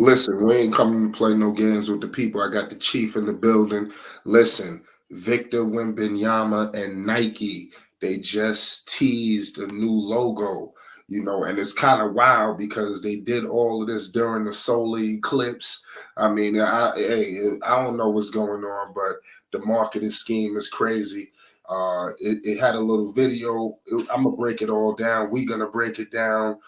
Listen, we ain't coming to play no games with the people. I got the chief in the building. Listen, Victor Wembanyama and Nike, they just teased a new logo, and it's kind of wild because they did all of this during the solar eclipse. I mean, I don't know what's going on, but the marketing scheme is crazy. It had a little video. I'm gonna break it all down. We're gonna break it down.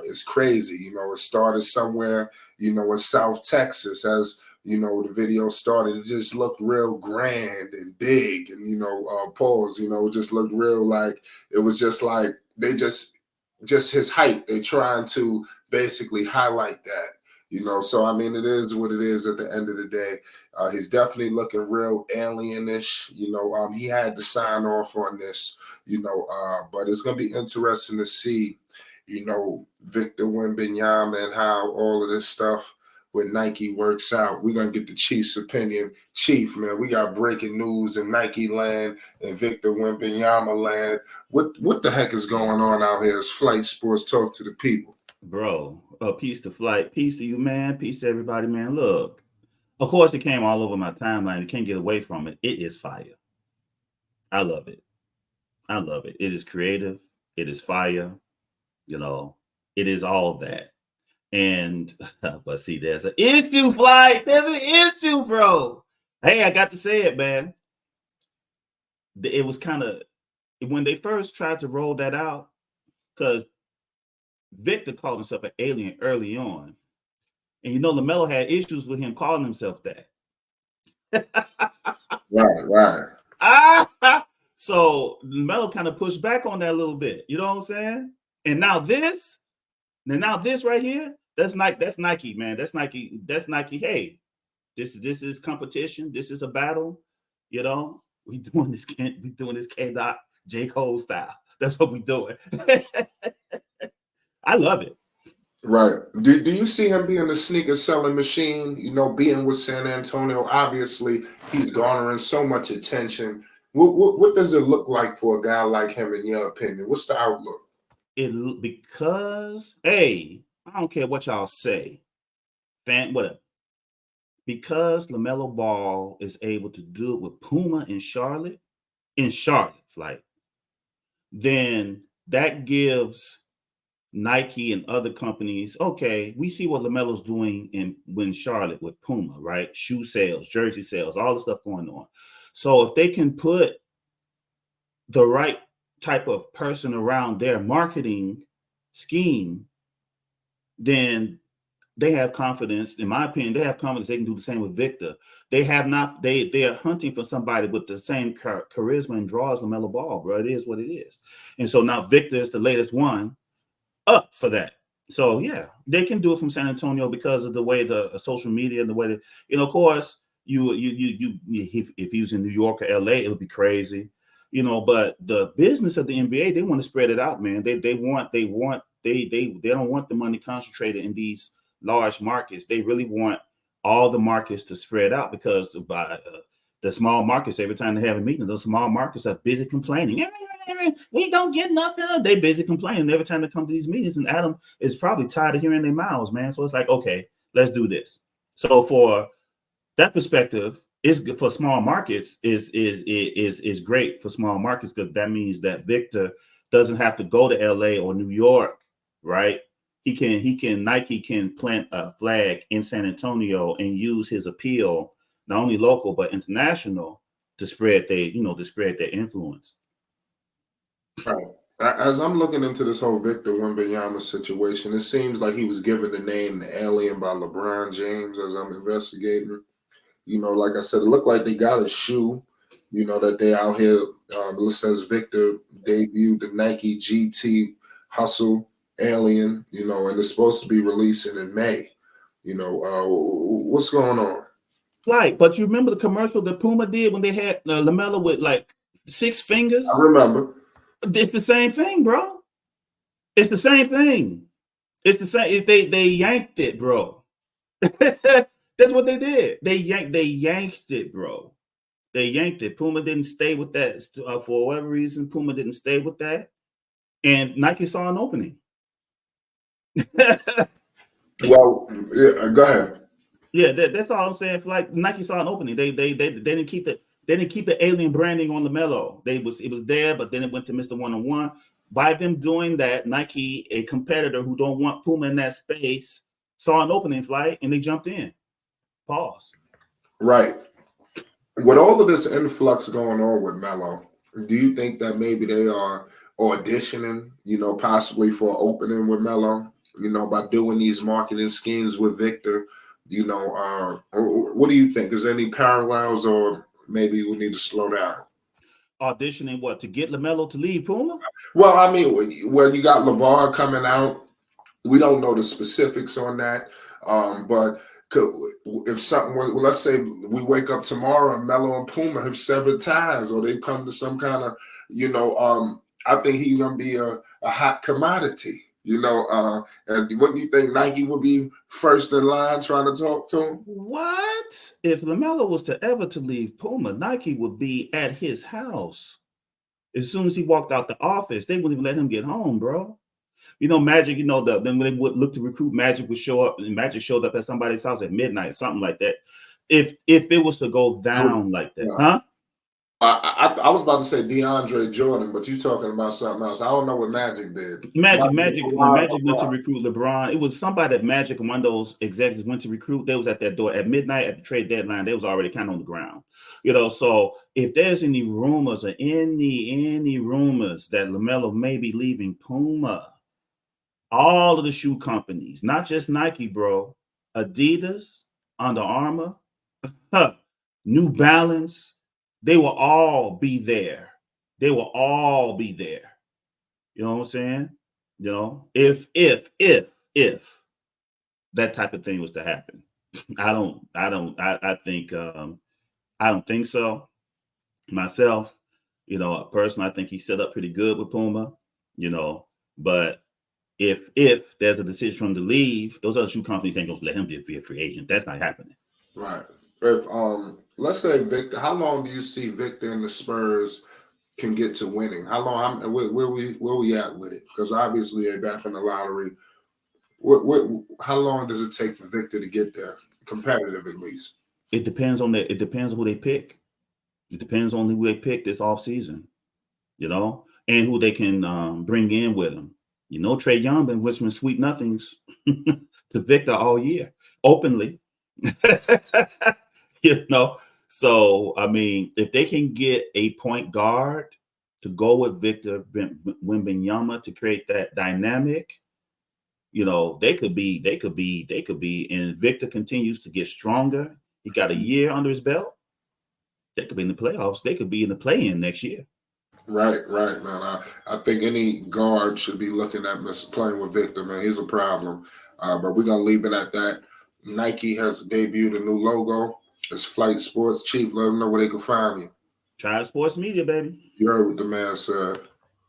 It's crazy. It started somewhere in South Texas. As the video started, it just looked real grand and big, and pause. It just looked real like it was just like they just his height. They trying to basically highlight that. So I mean, it is what it is at the end of the day. He's definitely looking real alienish. He had to sign off on this. But it's gonna be interesting to see Victor Wembanyama and how all of this stuff with Nike works out. We're going to get the Chief's opinion. Chief, man, we got breaking news in Nike land and Victor Wembanyama land. What the heck is going on out here? It's Flight Sports Talk to the people. Bro, peace to Flight. Peace to you, man. Peace to everybody, man. Look, of course, it came all over my timeline. You can't get away from it. It is fire. I love it. I love it. It is creative. It is fire. It is all that. And, but see, there's an issue, Flight. There's an issue, bro. Hey, I got to say it, man. It was kind of, when they first tried to roll that out, because Victor called himself an alien early on. And LaMelo had issues with him calling himself that. Right. So LaMelo kind of pushed back on that a little bit. You know what I'm saying? And now this right here, that's Nike, man. That's Nike. Hey, this is competition. This is a battle. We doing this K-Dot J. Cole style. That's what we doing. I love it. Right. Do you see him being a sneaker selling machine? Being with San Antonio, obviously he's garnering so much attention. What does it look like for a guy like him, in your opinion? What's the outlook? Because, hey, I don't care what y'all say, whatever. Because LaMelo Ball is able to do it with Puma in Charlotte, Flight, then that gives Nike and other companies, okay, we see what LaMelo's doing in Charlotte with Puma, right? Shoe sales, jersey sales, all the stuff going on. So if they can put the right type of person around their marketing scheme, then they have confidence. In my opinion, they have confidence they can do the same with Victor. They are hunting for somebody with the same charisma and draws LaMelo Ball, bro. It is what it is. And so now Victor is the latest one up for that. So yeah, they can do it from San Antonio because of the way the social media and the way that, of course, if he was in New York or LA, it would be crazy. But the business of the NBA, they want to spread it out, man. They don't want the money concentrated in these large markets. They really want all the markets to spread out, because by the small markets, every time they have a meeting, those small markets are busy complaining. We don't get nothing. They busy complaining every time they come to these meetings, and Adam is probably tired of hearing their mouths, man. So it's like, okay, let's do this. So for that perspective, is good for small markets. Is great for small markets, because that means that Victor doesn't have to go to LA or New York, right? Nike can plant a flag in San Antonio and use his appeal, not only local but international, to spread their influence. Right. As I'm looking into this whole Victor Wembanyama situation, it seems like he was given the name the Alien by LeBron James. As I'm investigating, like I said, it looked like they got a shoe, that they out here. It says Victor debuted the Nike GT Hustle Alien, and it's supposed to be releasing in May. What's going on? Right, but you remember the commercial that Puma did when they had LaMelo with like 6 fingers? I remember. It's the same thing, bro. It's the same thing. It's the same. They yanked it, bro. That's what they did. They yanked it, bro. They yanked it. Puma didn't stay with that for whatever reason. Puma didn't stay with that, and Nike saw an opening. They Well, yeah, go ahead. Yeah, that's all I'm saying. Like Nike saw an opening. They didn't keep the alien branding on LaMelo. It was there, but then it went to Mr. One on One. By them doing that, Nike, a competitor who don't want Puma in that space, saw an opening flight and they jumped in. Pause. Right. With all of this influx going on with Melo, do you think that maybe they are auditioning, possibly for opening with Melo, by doing these marketing schemes with Victor? What do you think? Is there any parallels, or maybe we need to slow down? Auditioning what to get LaMelo to leave Puma? Well, I mean, you got LeVar coming out. We don't know the specifics on that, but if something, well, let's say we wake up tomorrow and Melo and Puma have severed ties, or they come to some kind of, I think he's gonna be a hot commodity. And wouldn't you think Nike would be first in line trying to talk to him? What? If LaMelo was to ever to leave Puma, Nike would be at his house. As soon as he walked out the office, they wouldn't even let him get home, bro. Magic, then when they would look to recruit, Magic would show up, and Magic showed up at somebody's house at midnight, something like that. If it was to go down like that, Yeah. huh? I was about to say DeAndre Jordan, but you're talking about something else. I don't know what Magic did. Magic, when Magic went to recruit LeBron, it was somebody that Magic and one of those executives went to recruit. They was at that door at midnight at the trade deadline. They was already kind of on the ground, So if there's any rumors or any rumors that LaMelo may be leaving Puma, all of the shoe companies, not just Nike, bro, Adidas, Under Armour, New Balance, they will all be there. They will all be there. You know what I'm saying? If that type of thing was to happen, I think I don't think so. Myself, personally, I think he's set up pretty good with Puma, but if there's a decision for him to leave, those other shoe companies ain't gonna let him be a free agent. That's not happening. Right. If let's say Victor, how long do you see Victor and the Spurs can get to winning? How long? Where we at with it? Because obviously they're back in the lottery. How long does it take for Victor to get there, competitive at least? It depends on who they pick. It depends on who they pick this offseason, and who they can bring in with them. Trae Young been whispering sweet nothings to Victor all year, openly. So I mean, if they can get a point guard to go with Victor Wembanyama to create that dynamic, they could be, and Victor continues to get stronger. He got a year under his belt. They could be in the playoffs. They could be in the play-in next year. Right, man. I think any guard should be looking at playing with Victor, man. He's a problem. But we're gonna leave it at that. Nike has debuted a new logo. It's Flight Sports. Chief, let them know where they can find you. Tribe Sports Media, baby. You heard what the man said.